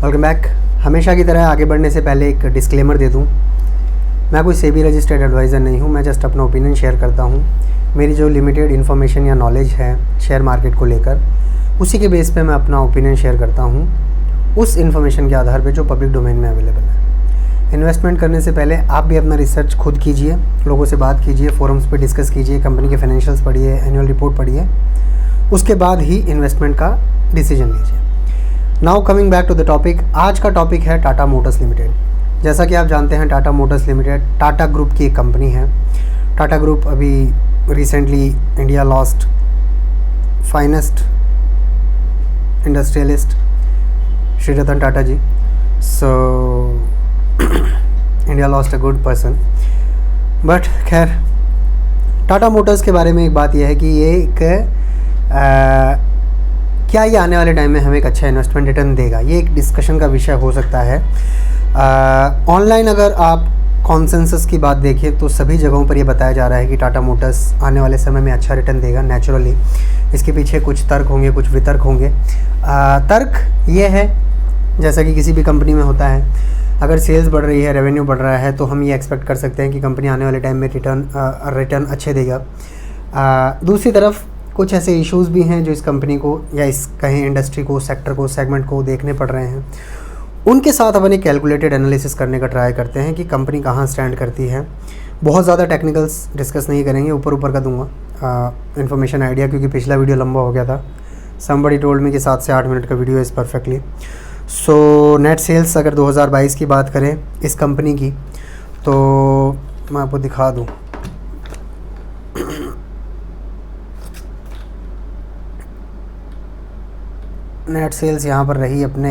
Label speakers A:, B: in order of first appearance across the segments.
A: Welcome back. हमेशा की तरह आगे बढ़ने से पहले एक डिस्क्लेमर दे दूं, मैं कोई सेबी रजिस्टर्ड एडवाइज़र नहीं हूं। मैं जस्ट अपना ओपिनियन शेयर करता हूं। मेरी जो लिमिटेड इन्फॉर्मेशन या नॉलेज है शेयर मार्केट को लेकर, उसी के बेस पे मैं अपना ओपिनियन शेयर करता हूं, उस इन्फॉर्मेशन के आधार पे जो पब्लिक डोमेन में अवेलेबल है। इन्वेस्टमेंट करने से पहले आप भी अपना रिसर्च खुद कीजिए, लोगों से बात कीजिए, फोरम्स पे डिस्कस कीजिए, कंपनी के फाइनेंशियल्स पढ़िए, एनुअल रिपोर्ट पढ़िए, उसके बाद ही इन्वेस्टमेंट का डिसीजन लीजिए। Now coming back to the topic, आज का टॉपिक है टाटा मोटर्स लिमिटेड। जैसा कि आप जानते हैं, Tata Motors limited Tata group की एक कंपनी है। टाटा ग्रुप अभी recently India lost finest industrialist Shri Ratan Tata ji, so India lost a good person. But खैर, टाटा मोटर्स के बारे में एक बात यह है कि ये एक क्या ये आने वाले टाइम में हमें एक अच्छा इन्वेस्टमेंट रिटर्न देगा, ये एक डिस्कशन का विषय हो सकता है। ऑनलाइन अगर आप कॉन्सेंसस की बात देखें तो सभी जगहों पर ये बताया जा रहा है कि टाटा मोटर्स आने वाले समय में अच्छा रिटर्न देगा। नेचुरली इसके पीछे कुछ तर्क होंगे, कुछ वितर्क होंगे। तर्क ये है, जैसा कि किसी भी कंपनी में होता है, अगर सेल्स बढ़ रही है, रेवेन्यू बढ़ रहा है, तो हम ये एक्सपेक्ट कर सकते हैं कि कंपनी आने वाले टाइम में रिटर्न अच्छे देगा। दूसरी तरफ कुछ ऐसे इश्यूज़ भी हैं जो इस कंपनी को या इस कहें इंडस्ट्री को, सेक्टर को, सेगमेंट को देखने पड़ रहे हैं। उनके साथ अपन एक कैलकुलेटेड एनालिसिस करने का ट्राई करते हैं कि कंपनी कहाँ स्टैंड करती है। बहुत ज़्यादा टेक्निकल्स डिस्कस नहीं करेंगे, ऊपर का दूंगा इन्फॉर्मेशन आइडिया, क्योंकि पिछला वीडियो लंबा हो गया था। समबडी टोल्ड मी कि 7 से 8 मिनट का video is perfectly. So net sales अगर 2022 की बात करें इस कंपनी की, तो मैं आपको दिखा दूँ। नेट सेल्स यहाँ पर रही अपने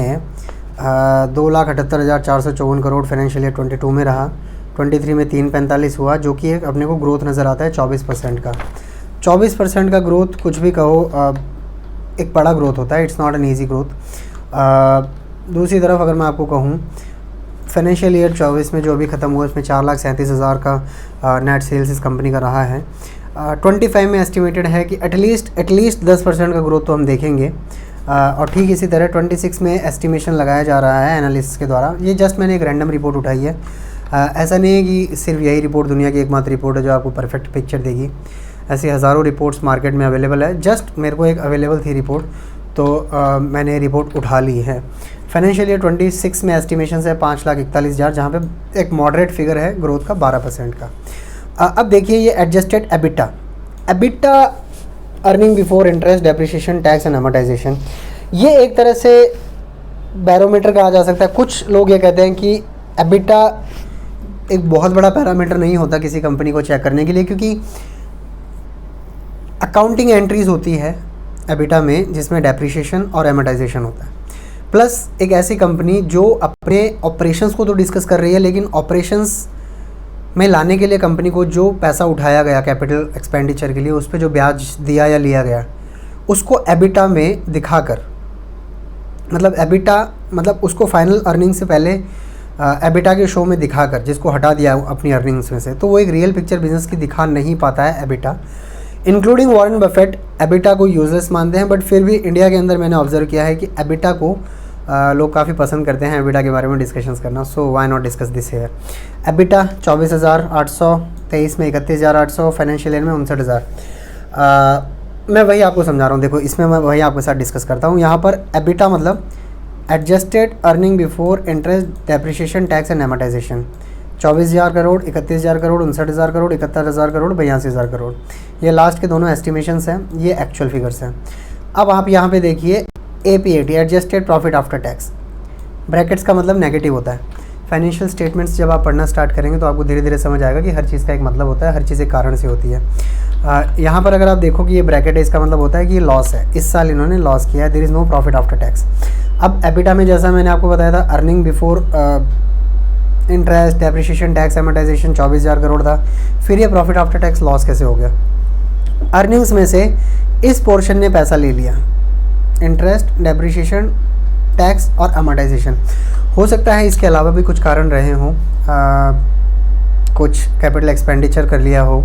A: 2,78,454 करोड़ फाइनेंशियल ईयर 22 में रहा। 23 में 345 हुआ, जो कि एक अपने को ग्रोथ नज़र आता है 24% का। 24% का ग्रोथ कुछ भी कहो, एक बड़ा ग्रोथ होता है, it's not an easy growth. दूसरी तरफ अगर मैं आपको कहूँ, फाइनेंशियल ईयर 24 में जो अभी ख़त्म हुआ, इसमें 4,37,000 का नेट सेल्स इस कंपनी का रहा है। 25 में एस्टिमेटेड है कि एटलीस्ट 10% का ग्रोथ तो हम देखेंगे। और ठीक इसी तरह 26 में एस्टिमेशन लगाया जा रहा है एनालिस्ट के द्वारा। ये जस्ट मैंने एक रैंडम रिपोर्ट उठाई है। ऐसा नहीं है कि सिर्फ यही रिपोर्ट दुनिया की एकमात्र रिपोर्ट है जो आपको परफेक्ट पिक्चर देगी। ऐसी हज़ारों रिपोर्ट्स मार्केट में अवेलेबल है। जस्ट मेरे को एक अवेलेबल थी रिपोर्ट, तो मैंने रिपोर्ट उठा ली है। फाइनेंशियल ईयर 26 में एस्टिमेशन है 5,41,000, जहाँ पे एक मॉडरेट फिगर है ग्रोथ का 12% का। अब देखिए ये adjusted EBITDA earning before interest, depreciation, tax and amortisation, ये एक तरह से बैरोमीटर कहा जा सकता है। कुछ लोग ये कहते हैं कि एबिटा एक बहुत बड़ा पैरामीटर नहीं होता किसी कंपनी को चेक करने के लिए, क्योंकि अकाउंटिंग एंट्रीज होती है एबिटा में जिसमें डेप्रिसिएशन और अमोर्टाइजेशन होता है। प्लस एक ऐसी कंपनी जो अपने ऑपरेशंस को तो डिस्कस कर रही है, लेकिन ऑपरेशंस में लाने के लिए कंपनी को जो पैसा उठाया गया कैपिटल एक्सपेंडिचर के लिए, उस पर जो ब्याज दिया या लिया गया, उसको एबिटा में दिखाकर, मतलब एबिटा मतलब उसको फाइनल अर्निंग से पहले एबिटा के शो में दिखाकर, जिसको हटा दिया अपनी अर्निंग्स में से, तो वो एक रियल पिक्चर बिजनेस की दिखा नहीं पाता है EBITDA. Including Warren Buffett EBITDA को यूजलेस मानते हैं, बट फिर भी इंडिया के अंदर मैंने ऑब्जर्व किया है कि एबिटा को लोग काफ़ी पसंद करते हैं एबिटा के बारे में डिस्कशंस करना। So why not discuss this here. EBITDA 24,800, 23 में 31,800, फाइनेंशियल ईयर में 59,000। मैं वही आपको समझा रहा हूँ। देखो, इसमें मैं वही आपके साथ डिस्कस करता हूँ। यहाँ पर एबिटा मतलब adjusted earning before interest, depreciation, tax and amortisation, 24,000 crore, 31,000 crore, 59,000 crore, 71,000 crore, 82,000 crore. ये लास्ट के दोनों एस्टिमेशंस हैं, ये एक्चुअल फिगर्स हैं। अब आप यहाँ पे देखिए APAT, adjusted profit after tax, brackets का मतलब नेगेटिव होता है। फाइनेंशियल स्टेटमेंट्स जब आप पढ़ना स्टार्ट करेंगे तो आपको धीरे धीरे समझ आएगा कि हर चीज़ का एक मतलब होता है, हर चीज़ एक कारण से होती है। यहाँ पर अगर आप देखो कि ये ब्रैकेट है, इसका मतलब होता है कि ये लॉस है, इस साल इन्होंने लॉस किया है, there is no profit after tax. अब एबिटा में जैसा मैंने आपको बताया था, earning before interest, depreciation, tax, amortization 24,000 crore था। फिर ये प्रॉफिट आफ्टर टैक्स लॉस कैसे हो गया? अर्निंग्स में से इस पोर्शन ने पैसा ले लिया, इंटरेस्ट, डेप्रिसिएशन, टैक्स और अमोर्टाइजेशन। हो सकता है इसके अलावा भी कुछ कारण रहे हों, कुछ कैपिटल एक्सपेंडिचर कर लिया हो,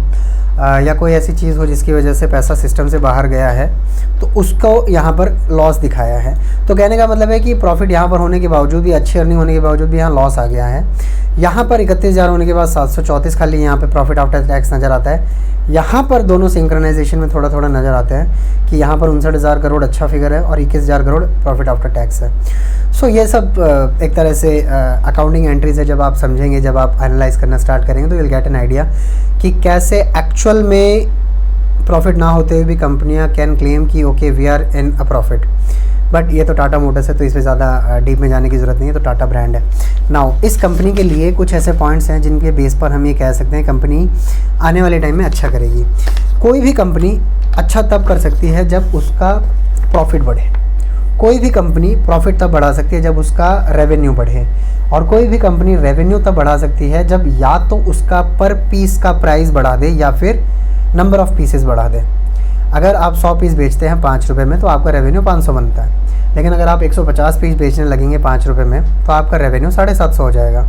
A: या कोई ऐसी चीज़ हो जिसकी वजह से पैसा सिस्टम से बाहर गया है, तो उसको यहाँ पर लॉस दिखाया है। तो कहने का मतलब है कि प्रॉफिट यहाँ पर होने के बावजूद भी, अच्छी अर्निंग होने के बावजूद भी यहाँ लॉस आ गया है। यहाँ पर 31,000 होने के बाद 734 खाली यहाँ पे प्रॉफिट आफ्टर टैक्स नज़र आता है। यहाँ पर दोनों सिंक्रोनाइजेशन में थोड़ा थोड़ा नज़र आते हैं कि यहाँ पर 59,000 करोड़ अच्छा फिगर है और 21,000 करोड़ प्रॉफिट आफ्टर टैक्स है। सो ये सब एक तरह से अकाउंटिंग एंट्रीज है। जब आप समझेंगे, जब आप एनालाइज करना स्टार्ट करेंगे, तो you will get an idea कि कैसे एक्चुअल में प्रॉफिट ना होते हुए भी कंपनियां कैन क्लेम कि okay we are in a profit. But ये तो टाटा मोटर्स है, तो इसमें ज़्यादा डीप में जाने की ज़रूरत नहीं है, तो टाटा ब्रांड है। नाउ इस कंपनी के लिए कुछ ऐसे पॉइंट्स हैं जिनके बेस पर हम ये कह सकते हैं कंपनी आने वाले टाइम में अच्छा करेगी। कोई भी कंपनी अच्छा तब कर सकती है जब उसका प्रॉफिट बढ़े। कोई भी कंपनी प्रॉफिट तब बढ़ा सकती है जब उसका रेवेन्यू बढ़े, और कोई भी कंपनी रेवेन्यू तब बढ़ा सकती है जब या तो उसका पर पीस का प्राइस बढ़ा दे या फिर नंबर ऑफ़ पीसेस बढ़ा दे। अगर आप 100 पीस बेचते हैं 5 रुपये में, तो आपका रेवेन्यू 500 बनता है। लेकिन अगर आप 150 पीस बेचने लगेंगे 5 रुपये में, तो आपका रेवेन्यू 750 हो जाएगा।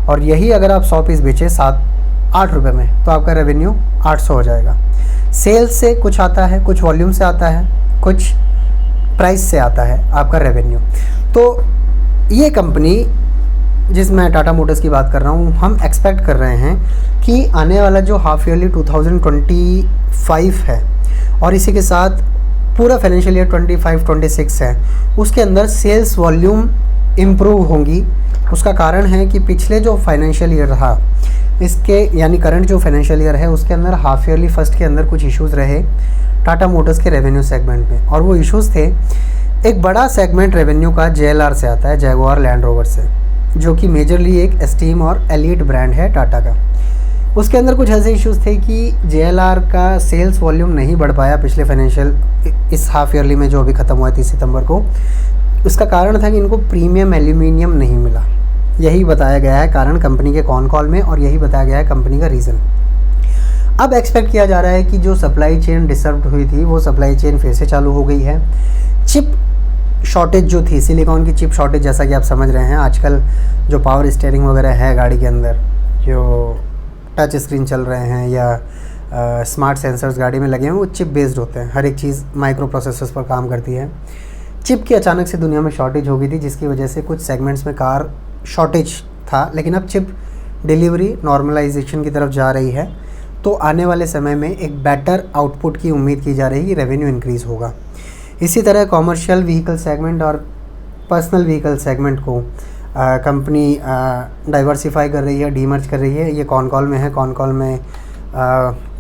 A: और यही अगर आप 100 पीस बेचें 8 रुपये में, तो आपका रेवेन्यू 800 हो जाएगा। सेल्स से कुछ आता है, कुछ वॉल्यूम से आता है, कुछ प्राइस से आता है आपका रेवेन्यू। तो ये कंपनी जिसमें टाटा मोटर्स की बात कर रहा हूँ, हम एक्सपेक्ट कर रहे हैं कि आने वाला जो हाफ ईयरली 2025 है और इसी के साथ पूरा फाइनेंशियल ईयर 25-26 है, उसके अंदर सेल्स वॉल्यूम इम्प्रूव होंगी। उसका कारण है कि पिछले जो फाइनेंशियल ईयर रहा, इसके यानी करंट जो फाइनेंशियल ईयर है, उसके अंदर हाफ ईयरली फर्स्ट के अंदर कुछ इश्यूज़ रहे टाटा मोटर्स के रेवेन्यू सेगमेंट में। और वो इश्यूज़ थे, एक बड़ा सेगमेंट रेवेन्यू का JLR से आता है, जैगुआर लैंड रोवर से, जो कि मेजरली एक एस्टीम और एलीट ब्रांड है टाटा का। उसके अंदर कुछ ऐसे इश्यूज़ थे कि JLR का सेल्स वॉल्यूम नहीं बढ़ पाया पिछले फाइनेंशियल इस हाफ ईयरली में जो अभी ख़त्म हुआ है 30 सितंबर को। उसका कारण था कि इनको प्रीमियम एल्यूमिनियम नहीं मिला। यही बताया गया है कारण कंपनी के कॉन कॉल में, और यही बताया गया है कंपनी का रीज़न। अब एक्सपेक्ट किया जा रहा है कि जो सप्लाई चेन डिस्टर्ब हुई थी, वो सप्लाई चेन फिर से चालू हो गई है। चिप शॉर्टेज जो थी, सिलिकॉन की चिप शॉर्टेज, जैसा कि आप समझ रहे हैं आजकल जो पावर स्टीयरिंग वगैरह है गाड़ी के अंदर, जो टच स्क्रीन चल रहे हैं या स्मार्ट सेंसर्स गाड़ी में लगे हैं, वो चिप बेस्ड होते हैं। हर एक चीज़ माइक्रो प्रोसेसर्स पर काम करती है। चिप की अचानक से दुनिया में शॉर्टेज हो गई थी, जिसकी वजह से कुछ सेगमेंट्स में कार शॉर्टेज था। लेकिन अब चिप डिलीवरी नॉर्मलाइजेशन की तरफ जा रही है, तो आने वाले समय में एक बेटर आउटपुट की उम्मीद की जा रही है, रेवेन्यू इंक्रीज़ होगा। इसी तरह कॉमर्शियल व्हीकल सेगमेंट और पर्सनल व्हीकल सेगमेंट को कंपनी डाइवर्सिफाई कर रही है, डीमर्ज कर रही है। ये कॉन कॉल में है। कॉन कॉल में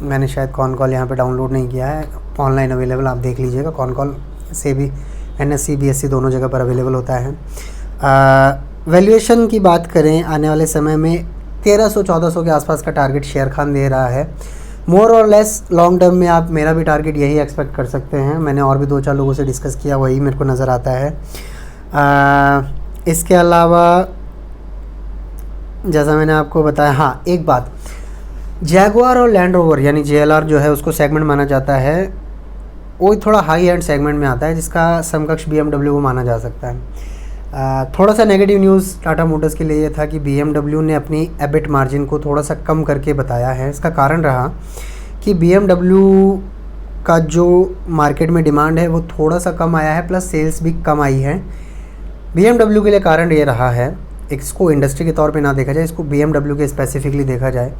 A: मैंने शायद कॉन कॉल यहाँ पे डाउनलोड नहीं किया है, ऑनलाइन अवेलेबल, आप देख लीजिएगा। कॉन कॉल से भी NSE BSE दोनों जगह पर अवेलेबल होता है। वैल्यूएशन की बात करें, आने वाले समय में 1300-1400 के आसपास का टारगेट शेयर खान दे रहा है। मोर और लेस लॉन्ग टर्म में आप मेरा भी टारगेट यही एक्सपेक्ट कर सकते हैं। मैंने और भी 2-4 लोगों से डिस्कस किया, वही मेरे को नज़र आता है। इसके अलावा जैसा मैंने आपको बताया, हाँ एक बात, जैगुआर और लैंड रोवर यानी JLR जो है उसको सेगमेंट माना जाता है, वो थोड़ा हाई एंड सेगमेंट में आता है, जिसका समकक्ष BMW को माना जा सकता है। थोड़ा सा नेगेटिव न्यूज़ टाटा मोटर्स के लिए ये था कि BMW ने अपनी EBIT मार्जिन को थोड़ा सा कम करके बताया है। इसका कारण रहा कि BMW का जो मार्केट में डिमांड है वो थोड़ा सा कम आया है, प्लस सेल्स भी कम आई है। BMW के लिए कारण ये रहा है, इसको इंडस्ट्री के तौर पे ना देखा जाए, इसको BMW के स्पेसिफिकली देखा जाए।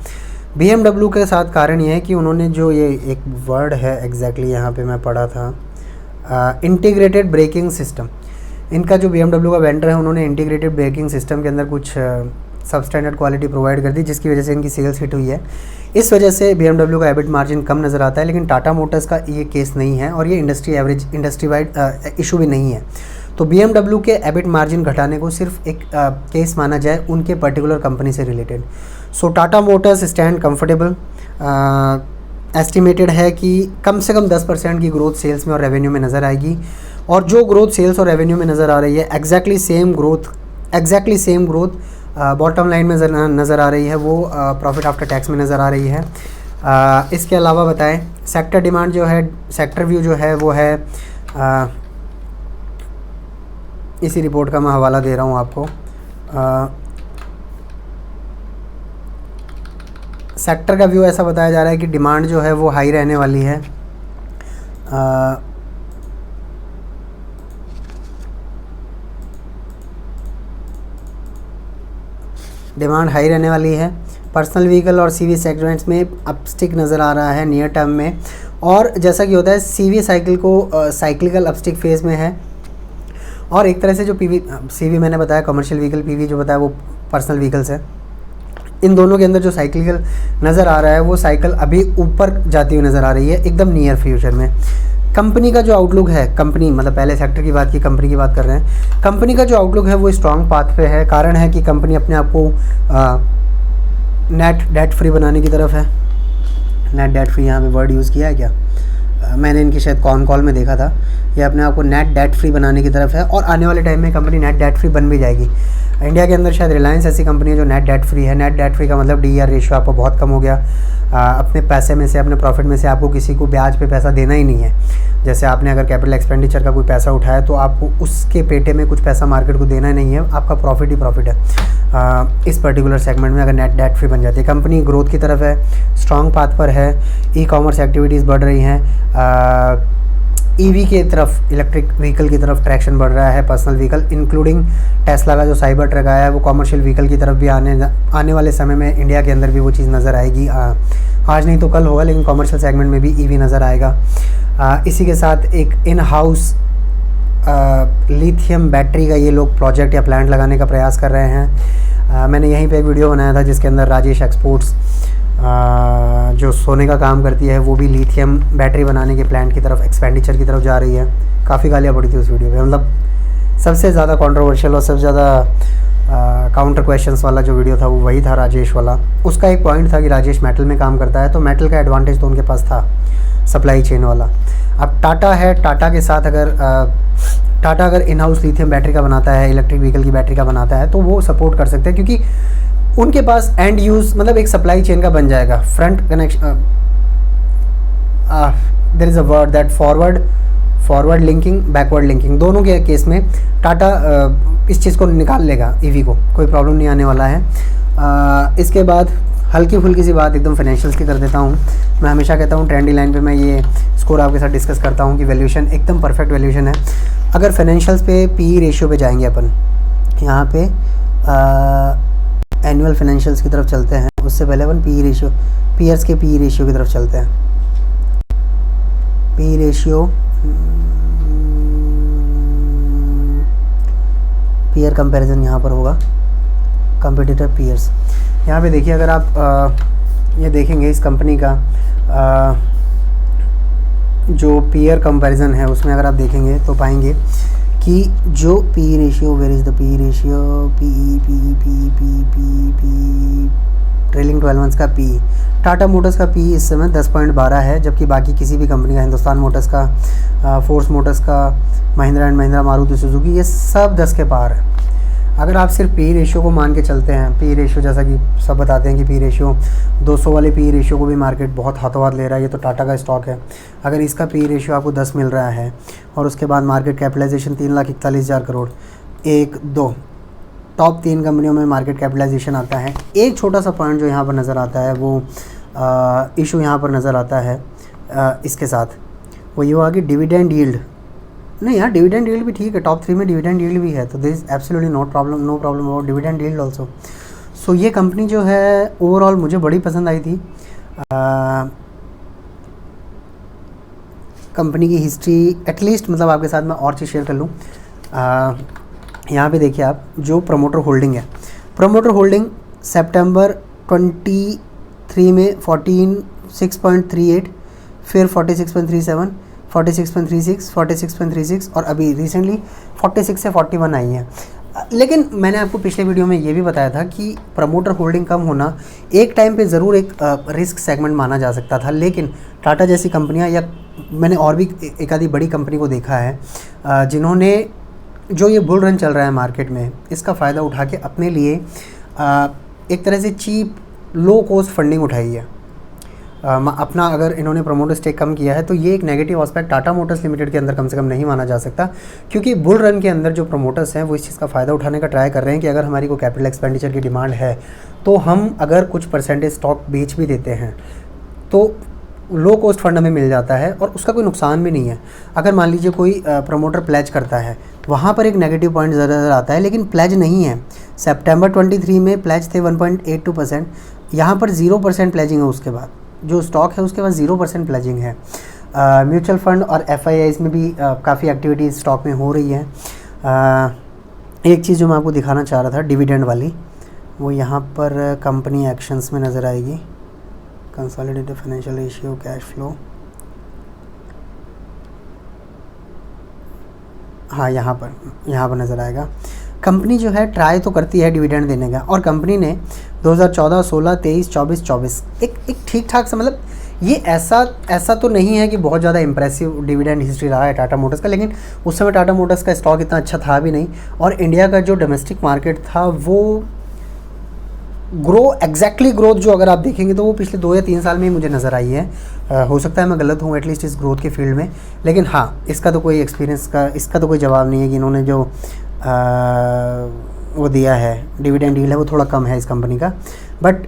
A: BMW के साथ कारण ये है कि उन्होंने जो ये एक वर्ड है एग्जैक्टली यहाँ पे मैं पढ़ा था, इंटीग्रेटेड ब्रेकिंग सिस्टम। इनका जो BMW का वेंडर है, उन्होंने इंटीग्रेटेड ब्रेकिंग सिस्टम के अंदर कुछ सबस्टैंडर्ड क्वालिटी प्रोवाइड कर दी, जिसकी वजह से इनकी सेल्स हिट हुई है। इस वजह से BMW का EBIT मार्जिन कम नज़र आता है। लेकिन टाटा मोटर्स का ये केस नहीं है, और ये इंडस्ट्री वाइड इशू भी नहीं है। तो BMW के EBIT मार्जिन घटाने को सिर्फ एक केस माना जाए उनके पर्टिकुलर कंपनी से related. So Tata motors stand comfortable. Estimated है कि कम से कम 10% की ग्रोथ सेल्स में और रेवेन्यू में नज़र आएगी, और जो ग्रोथ सेल्स और रेवेन्यू में नज़र आ रही है exactly same growth bottom line में नज़र आ रही है, वो प्रॉफिट आफ्टर टैक्स में नज़र आ रही है। इसके अलावा बताएं, सेक्टर डिमांड जो है, सेक्टर व्यू जो है वो है, इसी रिपोर्ट का मैं हवाला दे रहा हूँ आपको। सेक्टर का व्यू ऐसा बताया जा रहा है कि डिमांड जो है वो हाई रहने वाली है। डिमांड हाई रहने वाली है। पर्सनल व्हीकल और सीवी सेगमेंट्स में अपस्टिक नज़र आ रहा है नियर टर्म में, और जैसा कि होता है सीवी साइकिल को साइक्लिकल अपस्टिक फेज़ में है, और एक तरह से जो पीवी सीवी मैंने बताया कमर्शियल व्हीकल, पीवी जो बताया वो पर्सनल व्हीकल्स है। इन दोनों के अंदर जो साइक्लिकल नज़र आ रहा है वो साइकिल अभी ऊपर जाती हुई नज़र आ रही है एकदम नियर फ्यूचर में। कंपनी का जो आउटलुक है, कंपनी मतलब पहले सेक्टर की बात की, कंपनी की बात कर रहे हैं। कंपनी का जो आउटलुक है वो स्ट्रॉन्ग पाथ पे है। कारण है कि कंपनी अपने आप को नेट डेट फ्री बनाने की तरफ है। नेट डेट फ्री यहाँ पे वर्ड यूज़ किया है क्या? मैंने इनकी शायद कॉल में देखा था। ये अपने आप को नेट डेट फ्री बनाने की तरफ है, और आने वाले टाइम में कंपनी नेट डेट फ्री बन भी जाएगी। इंडिया के अंदर शायद रिलायंस ऐसी कंपनी है जो नेट डेट फ्री है। नेट डेट फ्री का मतलब DER रेशियो आपको बहुत कम हो गया। अपने पैसे में से, अपने प्रॉफिट में से आपको किसी को ब्याज पे पैसा देना ही नहीं है। जैसे आपने अगर कैपिटल एक्सपेंडिचर का कोई पैसा उठाया तो आपको उसके पेटे में कुछ पैसा मार्केट को देना ही नहीं है, आपका प्रॉफिट ही प्रॉफिट है। इस पर्टिकुलर सेगमेंट में अगर नेट डेट फ्री बन जाती है, कंपनी ग्रोथ की तरफ है, स्ट्रॉन्ग पाथ पर है, ई-कॉमर्स एक्टिविटीज़ बढ़ रही हैं, EV के तरफ, इलेक्ट्रिक व्हीकल की तरफ ट्रैक्शन बढ़ रहा है, पर्सनल व्हीकल इंक्लूडिंग टेस्ला का जो साइबर ट्रक आया है वो कमर्शियल व्हीकल की तरफ भी आने वाले समय में इंडिया के अंदर भी वो चीज़ नज़र आएगी। आज नहीं तो कल होगा, लेकिन कमर्शियल सेगमेंट में भी EV नज़र आएगा। इसी के साथ एक इन हाउस लिथियम बैटरी का ये लोग प्रोजेक्ट या प्लांट लगाने का प्रयास कर रहे हैं। मैंने यहीं पे एक वीडियो बनाया था जिसके अंदर राजेश एक्सपोर्ट्स जो सोने का काम करती है वो भी लिथियम बैटरी बनाने के प्लांट की तरफ, एक्सपेंडिचर की तरफ जा रही है। काफ़ी गालियाँ पड़ी थी उस वीडियो पे, मतलब सबसे ज़्यादा कंट्रोवर्शियल और सबसे ज़्यादा काउंटर क्वेश्चंस वाला जो वीडियो था वो वही था राजेश वाला। उसका एक पॉइंट था कि राजेश मेटल में काम करता है, तो मेटल का एडवांटेज तो उनके पास था, सप्लाई चेन वाला। अब टाटा है, टाटा के साथ अगर टाटा अगर इन हाउस लिथियम बैटरी का बनाता है, इलेक्ट्रिक व्हीकल की बैटरी का बनाता है, तो वो सपोर्ट कर सकते हैं, क्योंकि उनके पास एंड यूज़ मतलब एक सप्लाई चेन का बन जाएगा। Front connection, there is a word that forward linking, backward linking, दोनों के केस में टाटा इस चीज़ को निकाल लेगा। EV को कोई प्रॉब्लम नहीं आने वाला है। इसके बाद हल्की फुल्की सी बात एकदम फाइनेंशियल्स की कर देता हूँ। मैं हमेशा कहता हूँ ट्रेंडी लाइन पे मैं ये स्कोर आपके साथ डिस्कस करता हूँ कि वैल्यूएशन एकदम परफेक्ट वैल्यूएशन है। अगर फाइनेंशियल्स पे PE रेशियो पे जाएंगे अपन, यहाँ पे एनुअल फाइनेंशियल्स की तरफ चलते हैं, उससे पहले अपन PE रेशियो, पीयर्स के PE रेशियो की तरफ चलते हैं। PE रेशियो, पीयर कंपैरिजन यहाँ पर होगा, कंपटीटर पीयर्स। यहाँ पे देखिए, अगर आप ये देखेंगे इस कंपनी का जो पीयर कंपैरिजन है उसमें अगर आप देखेंगे तो पाएंगे कि जो PE ratio, where is the PE ratio, PE trailing 12 months का PE, टाटा मोटर्स का PE इस समय 10.12 है, जबकि बाकी किसी भी कंपनी का, हिंदुस्तान मोटर्स का, फोर्स मोटर्स का, महिंद्रा एंड महिंद्रा, मारुति सुजुकी, ये सब 10 के पार है। अगर आप सिर्फ PE रेशियो को मान के चलते हैं, PE रेशियो जैसा कि सब बताते हैं कि PE रेशियो 200 वाले PE रेशियो को भी मार्केट बहुत हाथों हाथ ले रहा है, ये तो टाटा का स्टॉक है। अगर इसका PE रेशियो आपको 10 मिल रहा है और उसके बाद मार्केट कैपिटलाइजेशन 3,41,000 करोड़, 1, 2 टॉप 3 कंपनियों में मार्केट कैपिटलाइजेशन आता है। एक छोटा सा पॉइंट जो यहाँ पर नज़र आता है वो इशू यहाँ पर नज़र आता है इसके साथ, वो ये हुआ कि डिविडेंड यील्ड, नहीं यार डिविडेंड यील्ड भी ठीक है, टॉप 3 में डिविडेंड यील्ड भी है, तो this absolutely no problem about dividend yield also. So ये कंपनी जो है ओवरऑल मुझे बड़ी पसंद आई थी। कंपनी की हिस्ट्री एटलीस्ट मतलब आपके साथ मैं और चीज़ शेयर कर लूँ। यहाँ पे देखिए आप, जो प्रमोटर होल्डिंग है, प्रमोटर होल्डिंग सितंबर 23 में 46.38, फिर 46.37, 46.36, 46.36 और अभी रिसेंटली 46 से 41 आई है। लेकिन मैंने आपको पिछले वीडियो में ये भी बताया था कि प्रमोटर होल्डिंग कम होना एक टाइम पे ज़रूर एक रिस्क सेगमेंट माना जा सकता था, लेकिन टाटा जैसी कंपनियां, या मैंने और भी एक आधी बड़ी कंपनी को देखा है जिन्होंने जो ये बुल रन चल रहा है मार्केट में, इसका फ़ायदा उठा के अपने लिए एक तरह से चीप लो कॉस्ट फंडिंग उठाई है। अपना अगर इन्होंने प्रमोटर स्टेक कम किया है तो ये एक negative aspect Tata Motors limited के अंदर कम से कम नहीं माना जा सकता, क्योंकि बुल रन के अंदर जो प्रमोटर्स हैं वो इस चीज़ का फ़ायदा उठाने का ट्राई कर रहे हैं कि अगर हमारी को कैपिटल एक्सपेंडिचर की डिमांड है तो हम अगर कुछ परसेंटेज स्टॉक बेच भी देते हैं तो लो कॉस्ट फंड हमें मिल जाता है और उसका कोई नुकसान भी नहीं है। अगर मान लीजिए कोई प्रमोटर प्लेज करता है, वहाँ पर एक नेगेटिव पॉइंट ज़रूर आता है, लेकिन प्लेज नहीं है। सितंबर 23 में प्लेज थे 1.82%, यहाँ पर 0% प्लेजिंग है। उसके बाद जो स्टॉक है उसके बाद 0% प्लेजिंग है। म्यूचुअल फंड और FIIs में भी काफ़ी एक्टिविटीज़ स्टॉक में हो रही है। एक चीज़ जो मैं आपको दिखाना चाह रहा था डिविडेंड वाली, वो यहाँ पर कंपनी एक्शंस में नज़र आएगी। Consolidated financial ratio, cash flow, हाँ यहाँ पर नज़र आएगा। कंपनी जो है ट्राई तो करती है डिविडेंड देने का, और कंपनी ने 2014, 16, 23, 24 एक ठीक ठाक सा, मतलब ये ऐसा तो नहीं है कि बहुत ज़्यादा इंप्रेसिव डिविडेंड हिस्ट्री रहा है टाटा मोटर्स का, लेकिन उस समय टाटा मोटर्स का स्टॉक इतना अच्छा था भी नहीं, और इंडिया का जो डोमेस्टिक मार्केट था वो ग्रोथ जो अगर आप देखेंगे तो वो पिछले 2 या 3 साल में ही मुझे नज़र आई है। हो सकता है मैं गलत हूँ एटलीस्ट इस ग्रोथ के फील्ड में, लेकिन हाँ इसका तो कोई एक्सपीरियंस का इसका तो कोई जवाब नहीं है कि इन्होंने जो वो दिया है डिविडेंड यील्ड है वो थोड़ा कम है इस कंपनी का। बट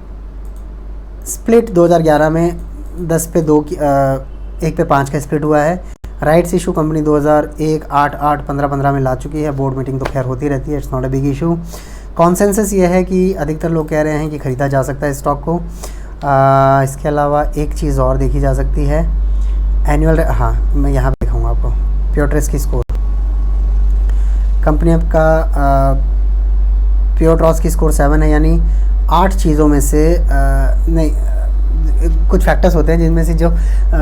A: स्प्लिट 2011 में 10 पे 2 की 1 पे 5 का स्प्लिट हुआ है। राइट्स इशू कंपनी 2001, 8, 15 में ला चुकी है। बोर्ड मीटिंग तो खैर होती रहती है, it's not a big issue. Consensus ये है कि अधिकतर लोग कह रहे हैं कि ख़रीदा जा सकता है स्टॉक को। इसके अलावा एक चीज़ और देखी जा सकती है एनुअल, हाँ मैं यहाँ पे दिखाऊंगा आपको प्योट्रेस की स्कोर। कंपनी का प्योट्रॉस की स्कोर 7 है, यानी 8 चीज़ों में से नहीं, कुछ फैक्टर्स होते हैं जिनमें से जो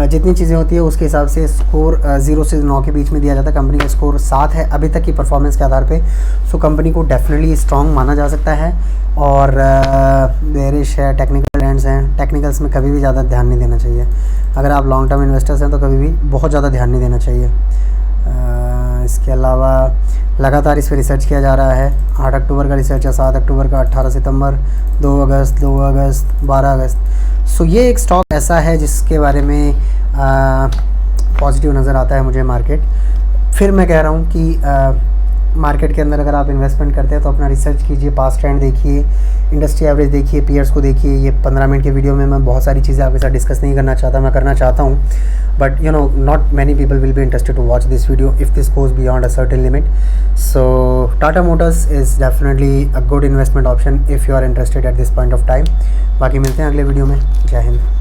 A: जितनी चीज़ें होती है उसके हिसाब से स्कोर 0 से 9 के बीच में दिया जाता है। कंपनी का स्कोर 7 है अभी तक की परफॉर्मेंस के आधार पे, सो कंपनी को डेफिनेटली स्ट्रॉन्ग माना जा सकता है। और बेरिश है, टेक्निकल ट्रेंड्स हैं, टेक्निकल्स में कभी भी ज़्यादा ध्यान नहीं देना चाहिए। अगर आप लॉन्ग टर्म इन्वेस्टर्स हैं तो कभी भी बहुत ज़्यादा ध्यान नहीं देना चाहिए। इसके अलावा लगातार इस पर रिसर्च किया जा रहा है। 8 अक्टूबर का रिसर्च है, 7 अक्टूबर का, 18 सितंबर, 2 अगस्त, 12 अगस्त। सो ये एक स्टॉक ऐसा है जिसके बारे में पॉजिटिव नज़र आता है मुझे मार्केट। फिर मैं कह रहा हूँ कि मार्केट के अंदर अगर आप इन्वेस्टमेंट करते हैं तो अपना रिसर्च कीजिए, पास्ट ट्रेंड देखिए, इंडस्ट्री एवरेज देखिए, पीयर्स को देखिए। ये 15 मिनट के वीडियो में मैं बहुत सारी चीज़ें आपके साथ डिस्कस नहीं करना चाहता, मैं करना चाहता हूँ, but you know not many people will be interested to watch this video if this goes beyond a certain limit. So Tata Motors is definitely a good investment option if you are interested at this point of time. बाकी मिलते हैं अगले video में। जय हिंद।